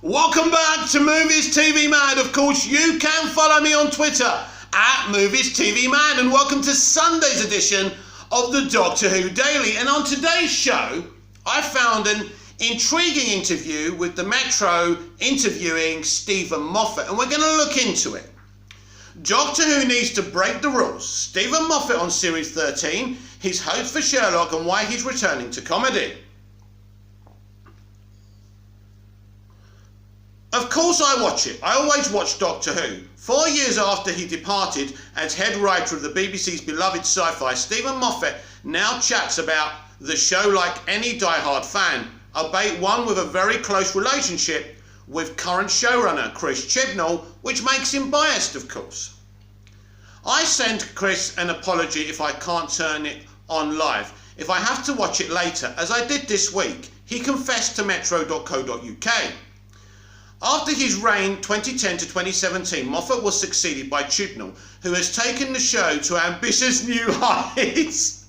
Welcome back to Movies TV Man. Of course, you can follow me on Twitter at Movies TV Man, and welcome to Sunday's edition of the Doctor Who Daily. And on today's show, I found an intriguing interview with the Metro interviewing Stephen Moffat, and we're going to look into it. Doctor Who needs to break the rules. Stephen Moffat on Series 13, his hopes for Sherlock, and why he's returning to comedy. Of course I watch it. I always watch Doctor Who. 4 years after he departed as head writer of the BBC's beloved sci-fi, Stephen Moffat now chats about the show like any die-hard fan, albeit one with a very close relationship with current showrunner Chris Chibnal, which makes him biased, of course. I sent Chris an apology if I can't turn it on live. If I have to watch it later, as I did this week, he confessed to metro.co.uk. After his reign 2010 to 2017, Moffat was succeeded by Chibnal, who has taken the show to ambitious new heights.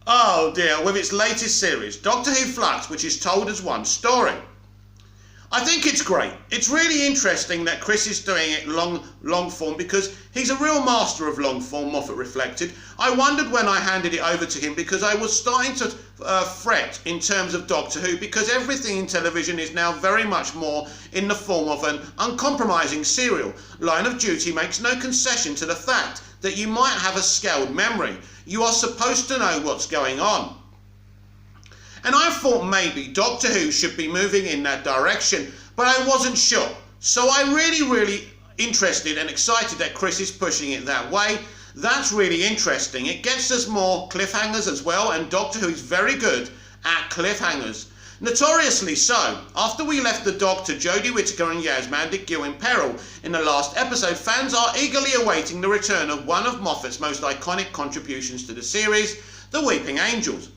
Oh dear, with its latest series, Doctor Who Flux, which is told as one story. I think it's great. It's really interesting that Chris is doing it long form, because he's a real master of long form, Moffat reflected. I wondered when I handed it over to him, because I was starting to fret in terms of Doctor Who, because everything in television is now very much more in the form of an uncompromising serial. Line of Duty makes no concession to the fact that you might have a scaled memory. You are supposed to know what's going on. And I thought maybe Doctor Who should be moving in that direction, but I wasn't sure. So I'm really interested and excited that Chris is pushing it that way. That's really interesting. It gets us more cliffhangers as well, and Doctor Who is very good at cliffhangers. Notoriously so. After we left the Doctor, Jodie Whittaker and Yaz Mandik-Gill in peril in the last episode, fans are eagerly awaiting the return of one of Moffat's most iconic contributions to the series, The Weeping Angels.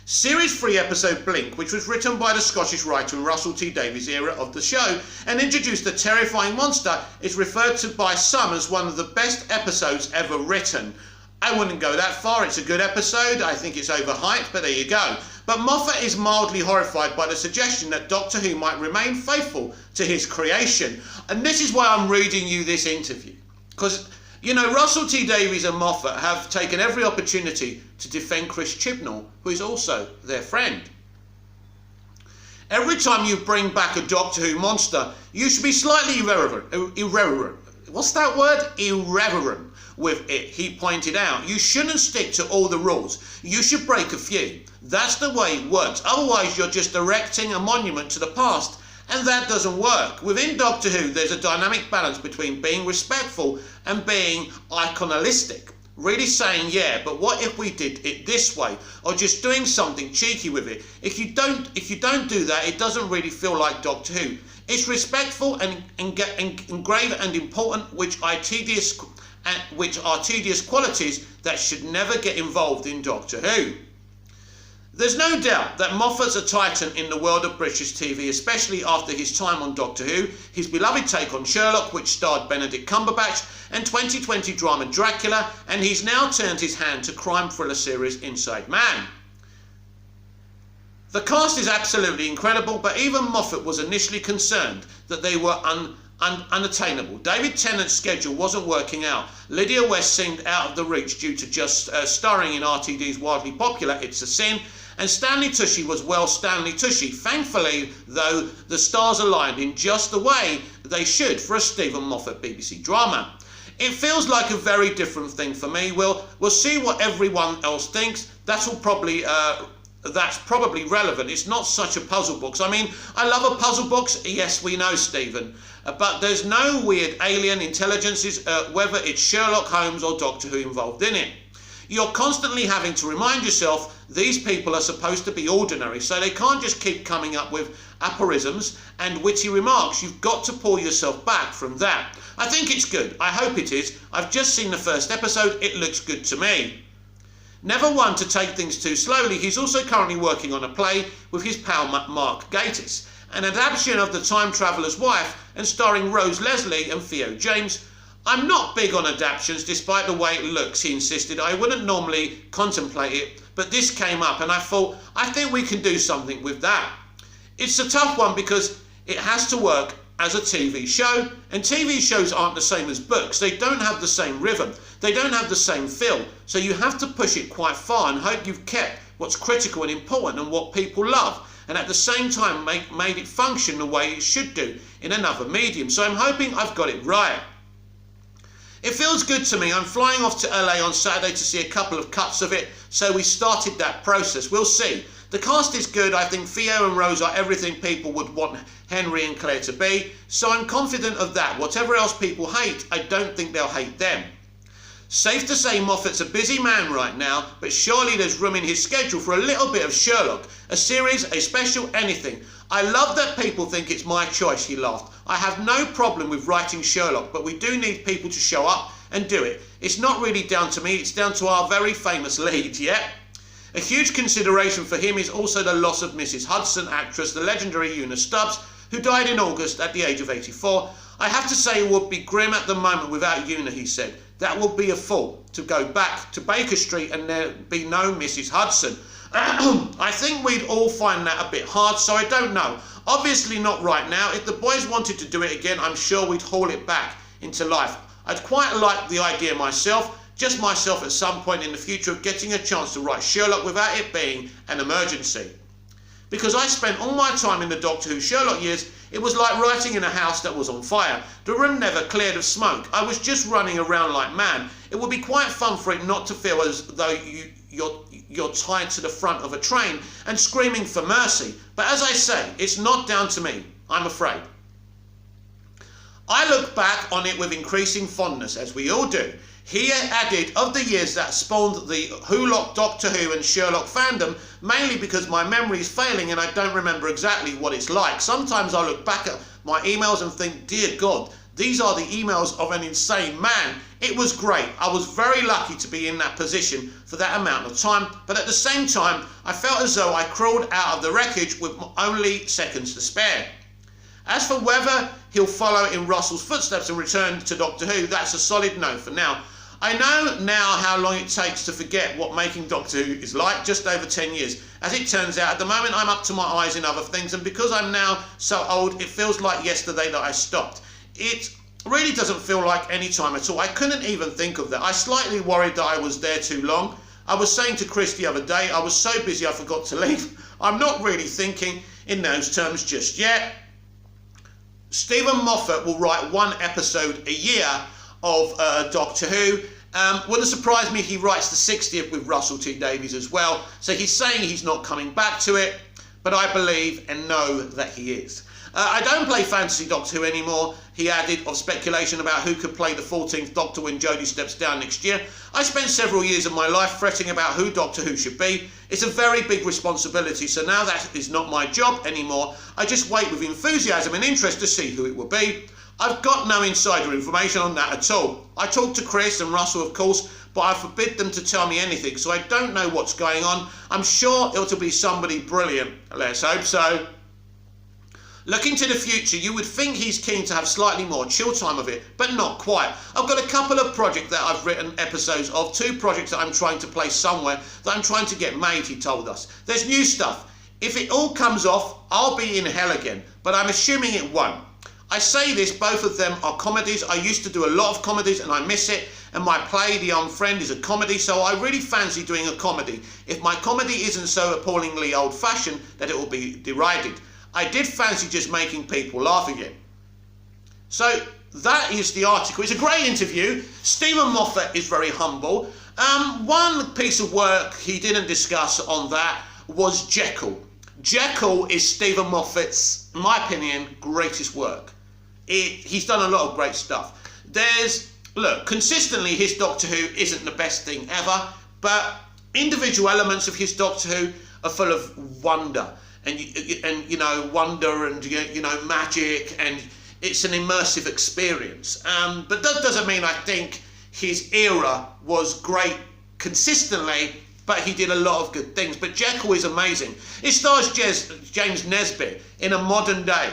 Series 3 episode Blink, which was written by the Scottish writer in Russell T Davies' era of the show and introduced a terrifying monster, is referred to by some as one of the best episodes ever written. I wouldn't go that far. It's a good episode. I think it's overhyped, but there you go. But Moffat is mildly horrified by the suggestion that Doctor Who might remain faithful to his creation. And this is why I'm reading you this interview. Because, you know, Russell T Davies and Moffat have taken every opportunity to defend Chris Chibnal, who is also their friend. Every time you bring back a Doctor Who monster, you should be slightly irreverent. What's that word? Irreverent with it, he pointed out. You shouldn't stick to all the rules. You should break a few. That's the way it works. Otherwise, you're just erecting a monument to the past, and that doesn't work. Within Doctor Who, there's a dynamic balance between being respectful and being iconalistic. Really saying, yeah, but what if we did it this way? Or just doing something cheeky with it. If you don't do that, it doesn't really feel like Doctor Who. It's respectful and grave and important, which are tedious qualities that should never get involved in Doctor Who. There's no doubt that Moffat's a titan in the world of British TV, especially after his time on Doctor Who, his beloved take on Sherlock, which starred Benedict Cumberbatch, and 2020 drama Dracula, and he's now turned his hand to crime thriller series Inside Man. The cast is absolutely incredible, but even Moffat was initially concerned that they were unattainable. David Tennant's schedule wasn't working out. Lydia West seemed out of the reach due to just starring in RTD's wildly popular It's a Sin, and Stanley Tucci was, well, Stanley Tucci. Thankfully, though, the stars aligned in just the way they should for a Stephen Moffat BBC drama. It feels like a very different thing for me. We'll see what everyone else thinks. That's probably relevant. It's not such a puzzle book. I mean, I love a puzzle books. Yes, we know, Stephen. But there's no weird alien intelligences, whether it's Sherlock Holmes or Doctor Who involved in it. You're constantly having to remind yourself these people are supposed to be ordinary, so they can't just keep coming up with aphorisms and witty remarks. You've got to pull yourself back from that. I think it's good. I hope it is. I've just seen the first episode. It looks good to me. Never one to take things too slowly, he's also currently working on a play with his pal Mark Gatiss, an adaptation of The Time Traveller's Wife and starring Rose Leslie and Theo James. I'm not big on adaptations despite the way it looks, he insisted. I wouldn't normally contemplate it, but this came up and I thought, I think we can do something with that. It's a tough one because It has to work as a TV show, and TV shows aren't the same as books. They don't have the same rhythm. They don't have the same feel. So you have to push it quite far and hope you've kept what's critical and important and what people love, and at the same time made it function the way it should do in another medium. So I'm hoping I've got it right. It feels good to me. I'm flying off to LA on Saturday to see a couple of cuts of it, so we started that process. We'll see. The cast is good. I think Theo and Rose are everything people would want Henry and Claire to be, so I'm confident of that. Whatever else people hate, I don't think they'll hate them. Safe to say Moffat's a busy man right now, but surely there's room in his schedule for a little bit of Sherlock. A series, a special, anything. I love that people think it's my choice, he laughed. I have no problem with writing Sherlock, but we do need people to show up and do it. It's not really down to me, it's down to our very famous lead, yeah? A huge consideration for him is also the loss of Mrs. Hudson, actress, the legendary Una Stubbs, who died in August at the age of 84. I have to say it would be grim at the moment without Una, he said. That would be a fault to go back to Baker Street and there be no Mrs. Hudson. I think we'd all find that a bit hard, so I don't know. Obviously not right now. If the boys wanted to do it again, I'm sure we'd haul it back into life. I'd quite like the idea myself, just myself at some point in the future, of getting a chance to write Sherlock without it being an emergency. Because I spent all my time in the Doctor Who Sherlock years, it was like writing in a house that was on fire. The room never cleared of smoke. I was just running around like mad. It would be quite fun for it not to feel as though you're tied to the front of a train and screaming for mercy. But as I say, it's not down to me, I'm afraid. I look back on it with increasing fondness, as we all do. He added, of the years that spawned the Wholock, Doctor Who and Sherlock fandom, mainly because my memory is failing and I don't remember exactly what it's like. Sometimes I look back at my emails and think, dear God, these are the emails of an insane man. It was great. I was very lucky to be in that position for that amount of time, but at the same time, I felt as though I crawled out of the wreckage with only seconds to spare. As for whether he'll follow in Russell's footsteps and return to Doctor Who, that's a solid no for now. I know now how long it takes to forget what making Doctor Who is like, just over 10 years. As it turns out, at the moment I'm up to my eyes in other things, and because I'm now so old, it feels like yesterday that I stopped. It really doesn't feel like any time at all. I couldn't even think of that. I slightly worried that I was there too long. I was saying to Chris the other day, I was so busy I forgot to leave. I'm not really thinking in those terms just yet. Stephen Moffat will write one episode a year of Doctor Who. Wouldn't surprise me if he writes the 60th with Russell T Davies as well. So he's saying he's not coming back to it, but I believe and know that he is. I don't play fantasy Doctor Who anymore, he added, of speculation about who could play the 14th Doctor when Jodie steps down next year. I spent several years of my life fretting about who Doctor Who should be. It's a very big responsibility, so now that is not my job anymore. I just wait with enthusiasm and interest to see who it will be. I've got no insider information on that at all. I talked to Chris and Russell, of course, but I forbid them to tell me anything, so I don't know what's going on. I'm sure it'll be somebody brilliant. Let's hope so. Looking to the future, you would think he's keen to have slightly more chill time of it, but not quite. I've got a couple of projects that I've written episodes of, 2 projects that I'm trying to place somewhere that I'm trying to get made, he told us. There's new stuff. If it all comes off, I'll be in hell again, but I'm assuming it won't. I say this, both of them are comedies. I used to do a lot of comedies and I miss it, and my play, The Unfriend, is a comedy, so I really fancy doing a comedy. If my comedy isn't so appallingly old-fashioned that it will be derided. I did fancy just making people laugh again. So that is the article. It's a great interview. Stephen Moffat is very humble. One piece of work he didn't discuss on that was Jekyll. Jekyll is Stephen Moffat's, in my opinion, greatest work. He's done a lot of great stuff. Look, consistently his Doctor Who isn't the best thing ever, but individual elements of his Doctor Who are full of wonder. And you know, wonder and, you know, magic, and it's an immersive experience. But that doesn't mean I think his era was great consistently, but he did a lot of good things. But Jekyll is amazing. It stars James Nesbitt in a modern day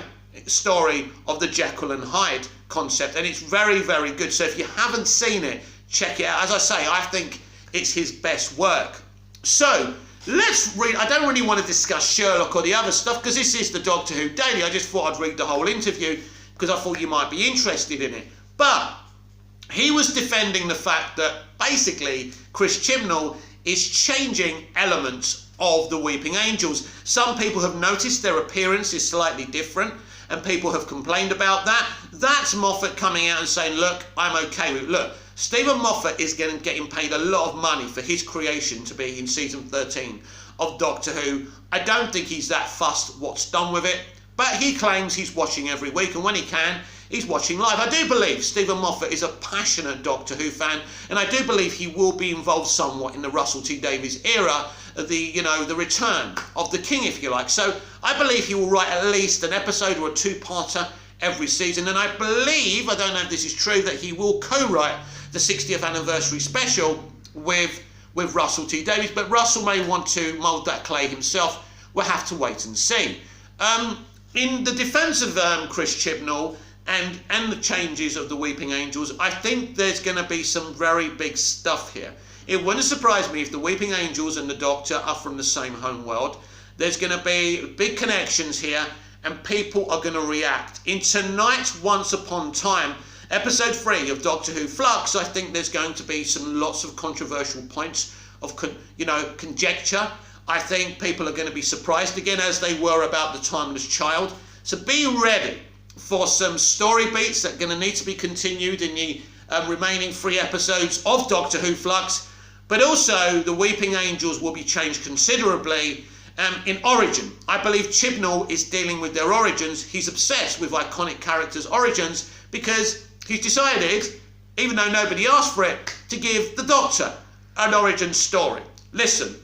story of the Jekyll and Hyde concept, and it's very, very good. So if you haven't seen it, check it out. As I say, I think it's his best work. So let's read. I don't really want to discuss Sherlock or the other stuff because this is the Doctor Who Daily. I just thought I'd read the whole interview because I thought you might be interested in it. But he was defending the fact that basically Chris Chibnall is changing elements of the Weeping Angels. Some people have noticed their appearance is slightly different and people have complained about that. That's Moffat coming out and saying, look, I'm okay with it. Look, Stephen Moffat is getting paid a lot of money for his creation to be in season 13 of Doctor Who. I don't think he's that fussed what's done with it, but he claims he's watching every week, and when he can, he's watching live. I do believe Stephen Moffat is a passionate Doctor Who fan, and I do believe he will be involved somewhat in the Russell T Davies era, the return of the King, if you like. So I believe he will write at least an episode or a two-parter every season, and I believe, I don't know if this is true, that he will co-write the 60th anniversary special with Russell T Davies, but Russell may want to mould that clay himself. We'll have to wait and see. In the defence of Chris Chibnall and the changes of the Weeping Angels, I think there's going to be some very big stuff here. It wouldn't surprise me if the Weeping Angels and the Doctor are from the same home world. There's going to be big connections here, and people are going to react. In tonight's Once Upon a Time, episode 3 of Doctor Who Flux, I think there's going to be lots of controversial points of conjecture. I think people are going to be surprised again, as they were about the Timeless Child. So be ready for some story beats that are going to need to be continued in the remaining 3 episodes of Doctor Who Flux. But also, the Weeping Angels will be changed considerably in origin. I believe Chibnall is dealing with their origins. He's obsessed with iconic characters' origins because he's decided, even though nobody asked for it, to give the Doctor an origin story. Listen,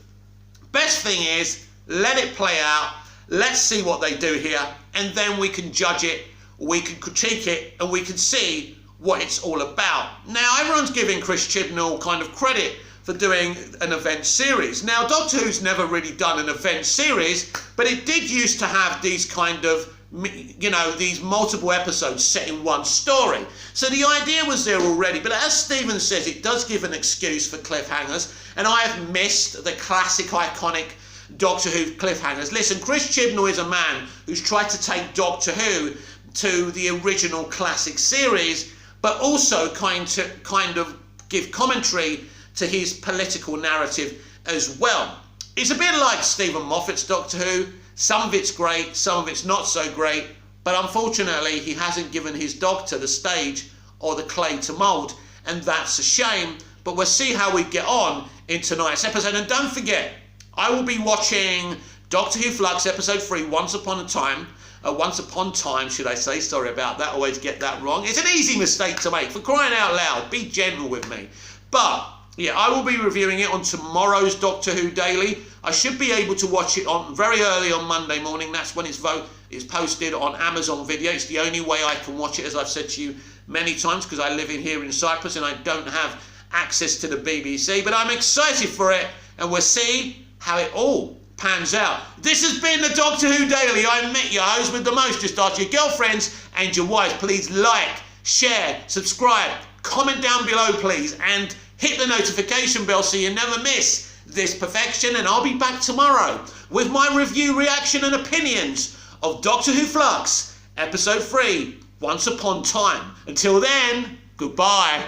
best thing is, let it play out. Let's see what they do here, and then we can judge it, we can critique it, and we can see what it's all about. Now, everyone's giving Chris Chibnall kind of credit for doing an event series. Now, Doctor Who's never really done an event series, but it did used to have these kind of, these multiple episodes set in one story. So the idea was there already, but as Stephen says, it does give an excuse for cliffhangers, and I have missed the classic, iconic Doctor Who cliffhangers. Listen, Chris Chibnall is a man who's tried to take Doctor Who to the original classic series, but also kind of give commentary to his political narrative as well. It's a bit like Stephen Moffat's Doctor Who. Some of it's great, some of it's not so great, but unfortunately he hasn't given his Doctor the stage or the clay to mould, and that's a shame. But we'll see how we get on in tonight's episode. And don't forget, I will be watching Doctor Who Flux episode 3, Once Upon Time, should I say? Sorry about that, always get that wrong. It's an easy mistake to make, for crying out loud. Be gentle with me. But yeah, I will be reviewing it on tomorrow's Doctor Who Daily. I should be able to watch it on very early on Monday morning. That's when it's posted on Amazon Video. It's the only way I can watch it, as I've said to you many times, because I live in here in Cyprus and I don't have access to the BBC. But I'm excited for it, and we'll see how it all pans out. This has been the Doctor Who Daily. I'm Mick, your host with the most. Just ask your girlfriends and your wives. Please like, share, subscribe, comment down below, please, and hit the notification bell so you never miss this perfection. And I'll be back tomorrow with my review, reaction, and opinions of Doctor Who Flux, episode 3, Once Upon Time. Until then, goodbye.